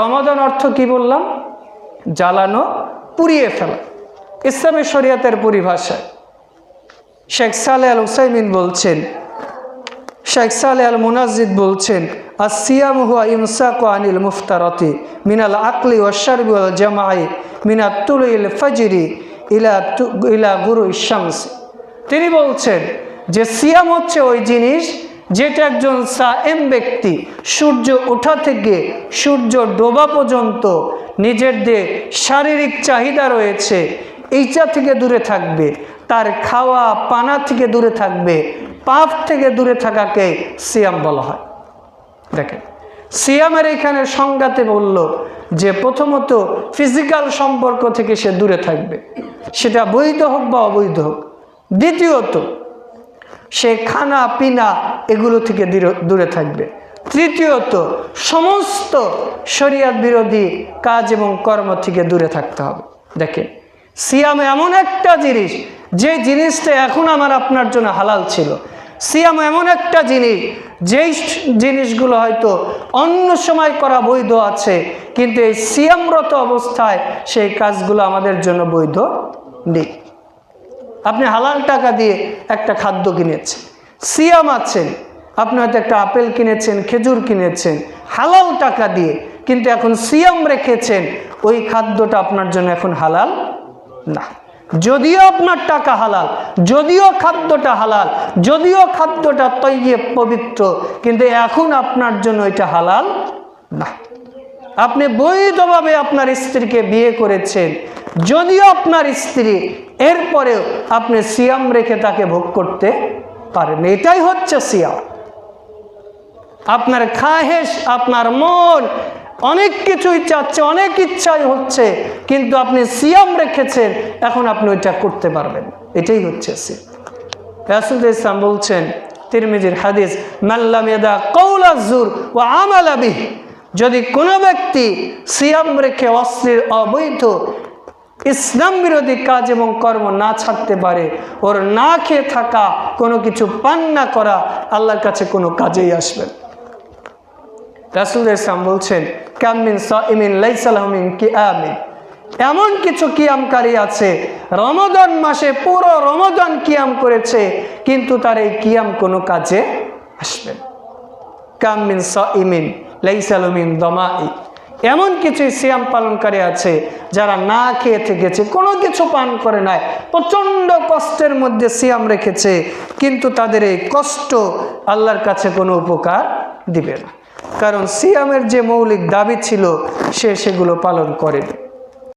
রমাদান অর্থ কি বললাম? জ্বালানো, পুড়িয়ে ফেলা। ইসলামী শরিয়াতের পরিভাষায় শেখ সালেহ আল উসাইমিন বলছেন, শেখ সালেহ আল মুনাজ্জিদ বলছেন, আসিয়াম হুয়া ইমসাকু আনিল মুফতারাতি মিনাল আকলি ওয়াশ শারবি ওয়াল জামাই মিনাত তুলুইল ফাজরি ইলা গুরুইশ শামস। তিনি বলছেন যে সিয়াম হচ্ছে ওই জিনিস যেটা একজন সায়েম ব্যক্তি সূর্য ওঠা থেকে সূর্য ডোবা পর্যন্ত নিজের যে শারীরিক চাহিদা রয়েছে এইটা থেকে দূরে থাকবে, তার খাওয়া পানা থেকে দূরে থাকবে, পাপ থেকে দূরে থাকাকে সিয়াম বলা হয়। দেখেন, সিয়ামের এখানে সংজ্ঞাতে বলল যে প্রথমত ফিজিক্যাল সম্পর্ক থেকে সে দূরে থাকবে, সেটা বৈধ হোক বা অবৈধ হোক। দ্বিতীয়ত সে খানা পিনা এগুলো থেকে দূরে থাকবে। তৃতীয়ত সমস্ত শরিয়ত বিরোধী কাজ এবং কর্ম থেকে দূরে থাকতে হবে। দেখেন, সিয়াম এমন একটা জিনিস যে জিনিসটা এখন আমার আপনার জন্য হালাল ছিল। সিয়াম এমন একটা জিনিস যেই জিনিসগুলো হয়তো অন্য সময় করা বৈধ আছে, কিন্তু এই সিয়ামরত অবস্থায় সেই কাজগুলো আমাদের জন্য বৈধ নেই। আপনি হালাল টাকা দিয়ে একটা খাদ্য কিনেছেন, সিয়াম আছেন, আপনি হয়তো একটা আপেল কিনেছেন, খেজুর কিনেছেন হালাল টাকা দিয়ে, কিন্তু এখন সিয়াম রেখেছেন, ওই খাদ্যটা আপনার জন্য এখন হালাল না। যদিও আপনার টাকা হালাল, যদিও খাদ্যটা হালাল, যদিও খাদ্যটা তৈয়ব পবিত্র, কিন্তু এখন আপনার জন্য এটা হালাল না। আপনি বৈধভাবে আপনার স্ত্রীকে বিয়ে করেছেন, যদিও আপনার স্ত্রী, এরপরেও আপনি সিয়াম রেখে তাকে ভোগ করতে পারেন। এটাই হচ্ছে সিয়াম। আপনার খাহেশ, আপনার মন অনেক কিছুই চাচ্ছে, অনেক ইচ্ছাই হচ্ছে, কিন্তু আপনি সিয়াম রেখেছেন, এখন আপনি ওইটা করতে পারবেন। এটাই হচ্ছে সিয়াম। রাসূল ইসলাম বলছেন, তিরমিজির হাদিস, মাল্লাম ইয়াদা কওলা যুর ওয়া আমালা বিহি, যদি কোনো ব্যক্তি সিয়াম রেখে অশ্লীল অবৈধ ইসলাম বিরোধী কাজ এবং কর্ম না ছাড়তে পারে, ওর না খেয়ে থাকা, কোনো কিছু পান না করা আল্লাহর কাছে কোনো কাজেই আসবে। রাসূল ইসলাম বলছেন, কাম মিন সাইমিন লাইসা লাহু মিন কিয়ামিন, এমন কিছু কিয়ামকারী আছে রমাদান মাসে পুরো রমাদান কিয়াম করেছে, কিন্তু তার এই কিয়াম কোনো কাজে আসবে না। কাম মিন সাইমিন লাইসা লাহু মিন দামাই, এমন কিছু সিয়াম পালনকারী আছে যারা না খেয়ে থেকেছে, কোনো কিছু পান করে নাই, প্রচণ্ড কষ্টের মধ্যে সিয়াম রেখেছে, কিন্তু তাদের এই কষ্ট আল্লাহর কাছে কোনো উপকার দিবে না, কারণ সিয়ামের যে মৌলিক দাবি ছিল সে সেগুলো পালন করেনি।